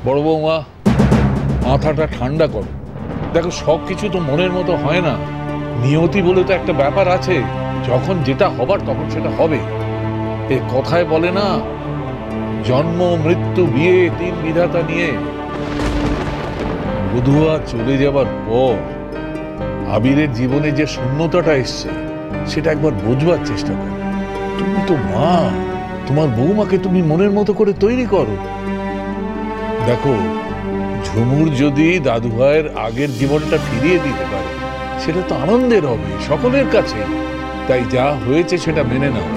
বড় বৌমা, মাথাটা ঠান্ডা করো। দেখো, সব কিছু তো মনের মতো হয় না। নিয়তি বলে তো একটা ব্যাপার আছে, যখন যেটা হবার তখন সেটা হবে। এ কথায় বলে না, জন্ম মৃত্যু বিয়ে তিন বিধাতা নিয়ে। বধুয়া চলে যাবার পর আবিরের জীবনে যে শূন্যতাটা এসছে সেটা একবার বুঝবার চেষ্টা করো। তুমি তো মা, তোমার বৌমাকে তুমি মনের মতো করে তৈরি করো। দেখো, ঝুমুর যদি দাদু ভাইয়ের আগের জীবনটা ফিরিয়ে দিতে পারে সেটা তো আনন্দের হবে সকলের কাছে। তাই যা হয়েছে সেটা মেনে নাও।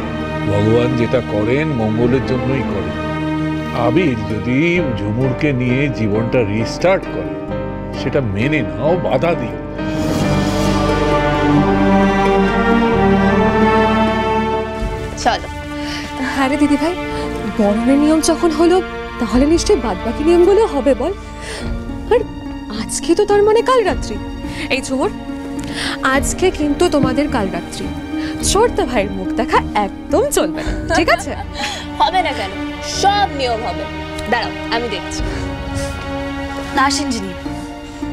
ভগবান যেটা করেন মঙ্গলের জন্যই করেন। আবির যদি ঝুমুরকে নিয়ে জীবনটা রিস্টার্ট করে সেটা মেনে নাও, বাধা দিও। চলো। হ্যাঁ রে দিদি ভাই, বরণের নিয়ম যখন হলো তাহলে নিশ্চয়ই বাদ বাকি নিয়মগুলো হবে বল। আর আজকে তো তার মানে কাল রাত্রি। এই ঝুমুর, আজকে কিন্তু তোমাদের কাল রাত্রি। ছোটদা ভাইয়ের মুখ দেখা একদম চলবে না, ঠিক আছে? হবে না কেন, সব নিয়ম হবে। দাঁড়াও, আমি দেখছি। না সিঞ্জিনি,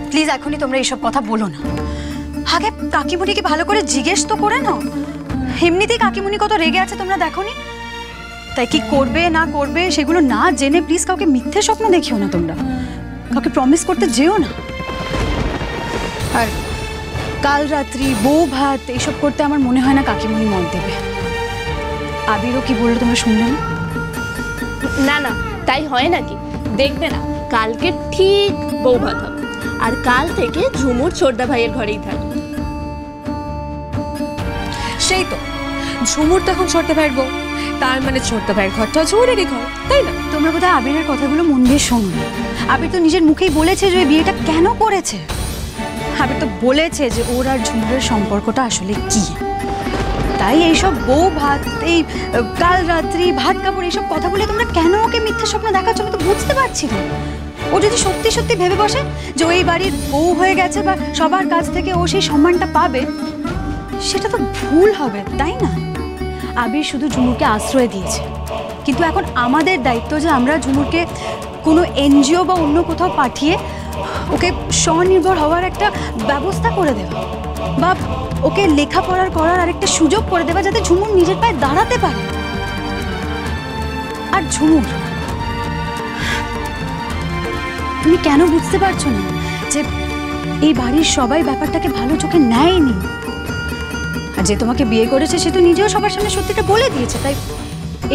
প্লিজ এখনই তোমরা এইসব কথা বলো না। আগে কাকিমুনিকে ভালো করে জিজ্ঞেস তো করে নাও। এমনিতেই কাকিমুনি কত রেগে আছে তোমরা দেখোনি? তাই কি করবে না করবে সেগুলো না জেনে প্লিজ কাউকে মিথ্যে স্বপ্ন দেখিও না। তোমরা কাউকে প্রমিস করতে যেও না। আর কাল রাত্রি বউ ভাত এইসব করতে আমার মনে হয় না কাকিমুনি মন দেবে। আবিরও কি বললো তোমরা শুনলে না? না না, তাই হয় নাকি? দেখবে না, কালকে ঠিক বউ ভাত হবে। আর কাল থেকে ঝুমুর ছোটদা ভাইয়ের ঘরেই থাকবে। সেই তো, ঝুমুর তখন ছোটদা ভাইয়ের বউ, তার মানে ছোটদা ভাইয়ের ঘরটা ঝুমুরেরই ঘর, তাই না? তোমরা বোধহয় আবিরের কথাগুলো মন দিয়ে শোনো। আবির তো নিজের মুখেই বলেছে যে বিয়েটা কেন করেছে। আবির তো বলেছে যে ওর আর ঝুমুরের সম্পর্কটা আসলে কি। তাই এইসব বউ ভাত, এই কাল রাত্রি ভাত কাপড় এইসব কথা বলে তোমরা কেন ওকে মিথ্যা স্বপ্ন দেখাচ্ছ আমি তো বুঝতে পারছি না। ও যদি সত্যি সত্যি ভেবে বসে যে ওই বাড়ির বউ হয়ে গেছে বা সবার কাছ থেকে ও সেই সম্মানটা পাবে, সেটা তো ভুল হবে, তাই না? আবির শুধু ঝুমুরকে আশ্রয় দিয়েছে, কিন্তু এখন আমাদের দায়িত্ব যে আমরা ঝুমুরকে কোনো এনজিও বা অন্য কোথাও পাঠিয়ে ওকে স্বনির্ভর হওয়ার একটা ব্যবস্থা করে দেওয়া, বা ওকে লেখাপড়ার করার আরেকটা সুযোগ করে দেওয়া, যাতে ঝুমুর নিজের পায়ে দাঁড়াতে পারে। আর ঝুমুর, তুমি কেন বুঝতে পারছো না যে এই বাড়ির সবাই ব্যাপারটাকে ভালো চোখে নেয়নি? আর যে তোমাকে বিয়ে করেছে সে তো নিজেও সবার সামনে সত্যিটা বলে দিয়েছে। তাই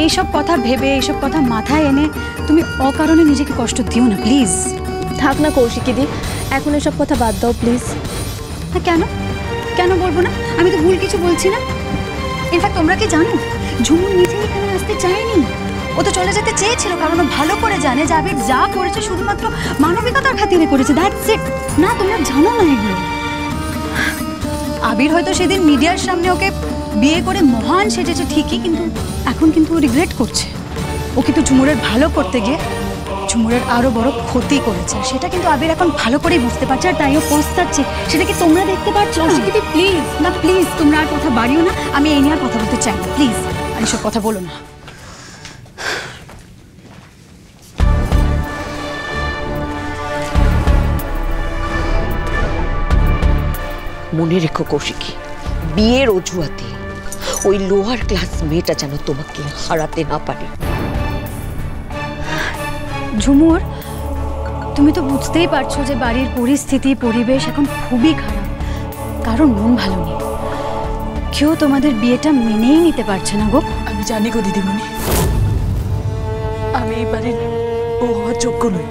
এইসব কথা ভেবে, এইসব কথা মাথায় এনে তুমি অকারণে নিজেকে কষ্ট দিও না প্লিজ। থাক না কৌশিকী দি, এখন এসব কথা বাদ দাও প্লিজ। হ্যাঁ, কেন কেন বলবো না? আমি তো ভুল কিছু বলছি না। ইনফ্যাক্ট তোমরা কি জানো, ঝুমুর নিজে এখানে আসতে চায়নি। ও তো চলে যেতে চেয়েছিল, কারণ ও ভালো করে জানে যে আবির যা করেছে শুধুমাত্র মানবিকতার খাতিরে করেছে। That's it. না, তোমরা জানো না এগুলো। আবির হয়তো সেদিন মিডিয়ার সামনে ওকে বিয়ে করে মহান সেজেছে ঠিকই, কিন্তু এখন কিন্তু ও রিগ্রেট করছে। ও কিন্তু ঝুমুরের ভালো করতে গিয়ে ঝুমুরের আরো বড় ক্ষতি করেছে। সেটা কিন্তু আবির এখন ভালো করেই বুঝতে পারছে, আর তাইও পস্তাচ্ছে। সেটা কি তোমরা দেখতে পাচ্ছ? প্লিজ না, প্লিজ তোমরা আর কথা বাড়িও না। আমি এই নিয়ে আর কথা বলতে চাই না, প্লিজ। আর এসব কথা বলো না। মনে রেখো কৌশিকী, বিয়ের অজুহাতে ওই লোয়ার ক্লাস মেয়েটা যেন তোমাকে হারাতে না পারে। ঝুমুর, তুমি তো বুঝতেই পারছো যে বাড়ির পরিস্থিতি পরিবেশ এখন খুবই খারাপ, কারণ মন ভালো নেই। কেউ তোমাদের বিয়েটা মেনেই নিতে পারছে না গো। আমি জানি গো দিদিমণি, আমি এই বাড়ির বউ হওয়ার যোগ্য নই।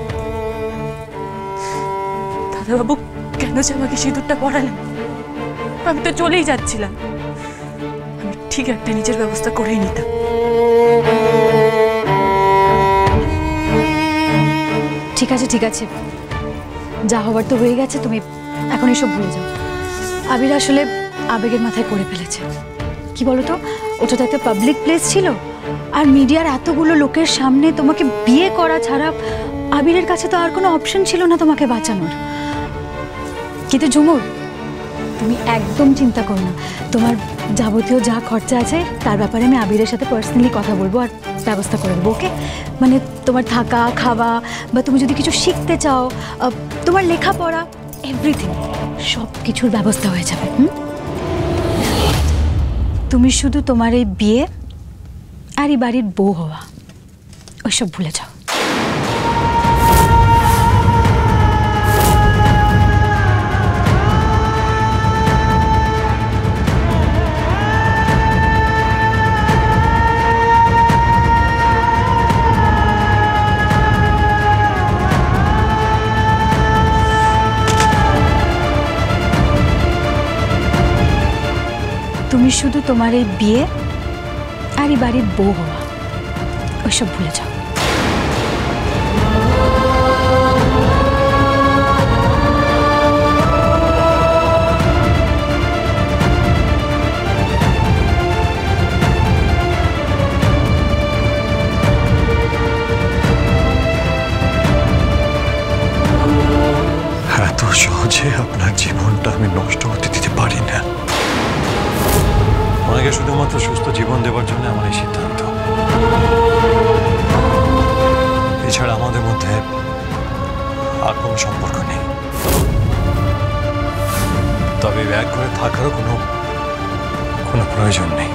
দাদাবাবু কেন যে আমাকে সিঁদুরটা পরালেন? আমি তো চলেই যাচ্ছিলাম। আমি ঠিক একটা নিজের ব্যবস্থা করেই নিতাম। ঠিক আছে, ঠিক আছে, যা হবার তো হয়ে গেছে। তুমি এখন এসব ভুলে যাও। আবির আসলে আবেগের মাথায় করে ফেলেছে। কি বলতো, ওটা তো একটা পাবলিক প্লেস ছিল, আর মিডিয়ার এতগুলো লোকের সামনে তোমাকে বিয়ে করা ছাড়া আবিরের কাছে তো আর কোনো অপশন ছিল না তোমাকে বাঁচানোর। কিন্তু ঝুমুর, তুমি একদম চিন্তা করো না, তোমার যাবতীয় যা খরচা আছে তার ব্যাপারে আমি আবিরের সাথে পার্সোনালি কথা বলবো আর ব্যবস্থা করে দেবো। ওকে, মানে তোমার থাকা খাওয়া বা তুমি যদি কিছু শিখতে চাও, তোমার লেখাপড়া, এভরিথিং, সব কিছুর ব্যবস্থা হয়ে যাবে। তুমি শুধু তোমার এই বিয়ে আর এই বাড়ির বউ হওয়া ওইসব ভুলে যাও। তুমি শুধু তোমার এই বিয়ে আর এই বাড়ির বউ হওয়া ওইসব ভুলে যাও। এত সহজে আপনার জীবনটা আমি নষ্ট হতে দিতে পারি না। ওনাকে শুধুমাত্র সুস্থ জীবন দেওয়ার জন্য আমার এই সিদ্ধান্ত। এছাড়া আমাদের মধ্যে আর কোনো সম্পর্ক নেই। তবে এক করে থাকারও কোনো প্রয়োজন নেই।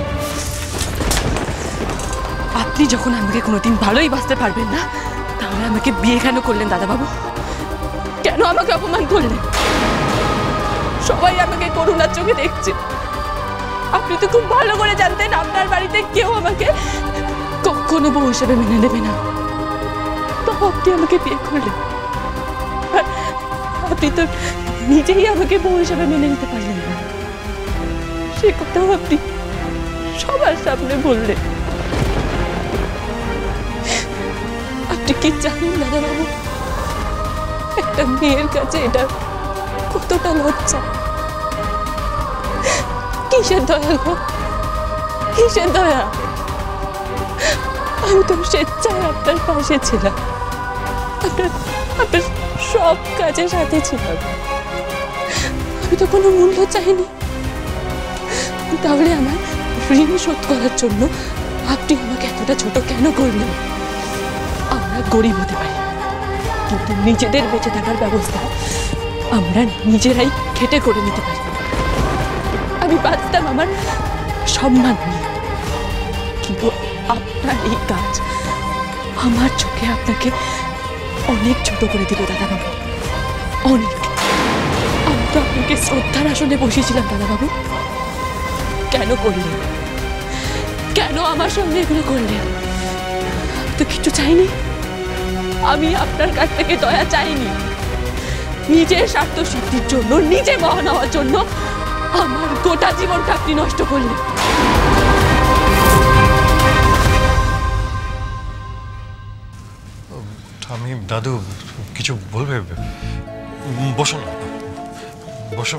আপনি যখন আমাকে কোনোদিন ভালোই বাঁচতে পারবেন না, তাহলে আমাকে বিয়ে কেন করলেন দাদাবাবু? কেন আমাকে অপমান করলেন? সবাই আমাকে করুণার চোখে দেখছে। আপনি তো খুব ভালো করে জানতেন আপনার বাড়িতে কেউ আমাকে কখনো বউ হিসেবে মেনে নেবে না। তো আপনি আমাকে বিয়ে করলেন। আপনি তো নিজেই আমাকে বউ হিসেবে মেনে নিতে পারলেন না। সে কথাও আপনি সবার সামনে বললেন। আপনি কি জানেন দাদাবাবু, একটা মেয়ের কাছে এটা কতটা লজ্জা? কিসের দয়া গো, কিসের দয়া? আমি তো স্বেচ্ছায় আপনার পাশে ছিলাম, আপনার সব কাজের সাথে ছিলাম। আমি তো কোনো মূল্য চাইনি। তাহলে আমার ঋণ শোধ করার জন্য আপনি আমাকে এতটা ছোট কেন করলেন? আমরা গরিব হতে পারি, কিন্তু নিজেদের বেঁচে থাকার ব্যবস্থা আমরা নিজেরাই খেটে করে নিতে পারি। আমি বাঁচতাম আমার সম্মান নিয়ে, কিন্তু আপনার এই কাজ আমার চোখে আপনাকে অনেক ছোট করে দিল দাদাবাবু, অনেক। আমি তো আপনাকে শ্রদ্ধার আসনে বসেছিলাম দাদাবাবু। কেন করলেন? কেন আমার সঙ্গে এগুলো করলেন? তো কিছু চাইনি, আমি আপনার কাছ থেকে দয়া চাইনি। নিজের স্বার্থ সিদ্ধির জন্য, নিজে মহান হওয়ার জন্য আমার গোটা জীবনটা আপনি নষ্ট করলেন। আমি দাদু কিছু বলবে? বসো না, বসো।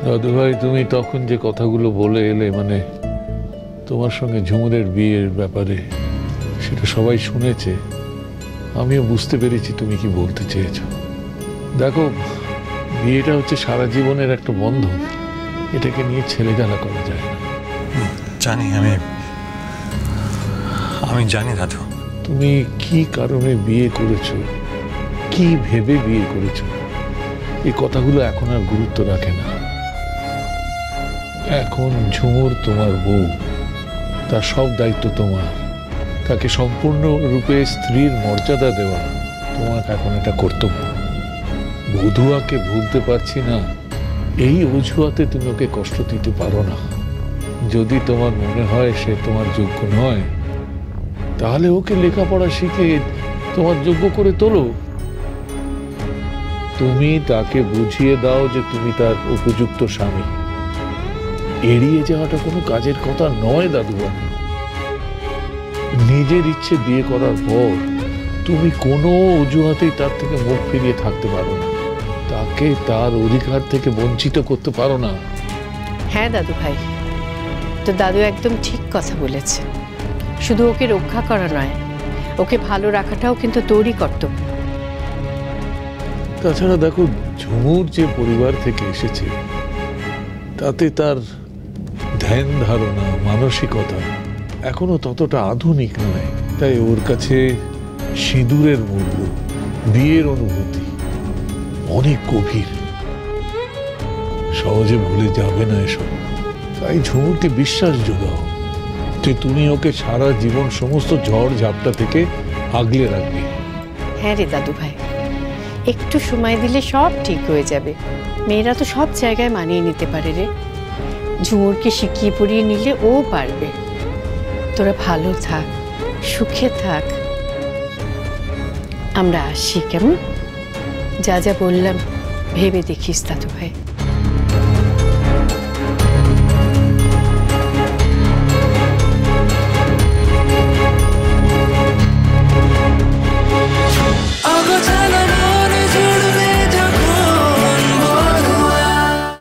দাদু ভাই, তুমি তখন যে কথাগুলো বলে এলে, মানে তোমার সঙ্গে ঝুমুরের বিয়ের ব্যাপারে, সেটা সবাই শুনেছে। আমিও বুঝতে পেরেছি তুমি কি বলতে চেয়েছো। দেখো, বিয়েটা হচ্ছে সারা জীবনের একটা বন্ধন, এটাকে নিয়ে ছেলেখেলা করা যায় না। জানি, আমি জানি দাদু। তুমি কি কারণে বিয়ে করেছো, কি ভেবে বিয়ে করেছো, এই কথাগুলো এখন আর গুরুত্ব রাখে না। এখন ঝুমুর তোমার বউ, তার সব দায়িত্ব তোমার। তাকে সম্পূর্ণ রূপে স্ত্রীর মর্যাদা দেওয়া তোমার এখন এটা কর্তব্য। বধুয়াকে ভুলতে পারছি না, এই অজুহাতে তুমি ওকে কষ্ট দিতে পারো না। যদি তোমার মনে হয় সে তোমার যোগ্য নয়, তাহলে ওকে লেখাপড়া শিখে তোমার যোগ্য করে তোলো। তুমি তাকে বুঝিয়ে দাও যে তুমি তার উপযুক্ত স্বামী। এড়িয়ে যাওয়াটা কোনো কাজের কথা নয় দাদুবাবু। নিজের ইচ্ছে বিয়ে করার পর তুমি কোনো অজুহাতেই তার থেকে মুখ ফিরিয়ে থাকতে পারো না। তাকে তার অধিকার থেকে বঞ্চিত করতে পারো না। হ্যাঁ দাদু ভাই, তো দাদু একদম ঠিক কথা বলেছে। শুধু ওকে রক্ষা করা নয়, ওকে ভালো রাখাটাও কিন্তু তোরই কর্তব্য। তাছাড়া দেখো, ঝুমুর যে পরিবার থেকে এসেছে তাতে তার ধ্যান ধারণা, মানসিকতা এখনো ততটা আধুনিক নয়। তাই ওর কাছে সিঁদুরের মূল্য, বিয়ের অনুভূতি অনেক গভীর, সহজে ভুলে যাবে না এসব। তাই ঝুমুরকে বিশ্বাস যোগাও যে তুমি ওকে সারা জীবন সমস্ত ঝড় ঝাপটা থেকে আগলে রাখবে। হ্যাঁ রে দাদু ভাই, একটু সময় দিলে সব ঠিক হয়ে যাবে। মেয়েরা তো সব জায়গায় মানিয়ে নিতে পারে রে। ঝুমুরকে শিখিয়ে পড়িয়ে নিলে ও পারবে। তোরা ভালো থাক, সুখে থাক। আমরা আসি কেমন? যা যা বললাম ভেবে দেখিস দাদু ভাই।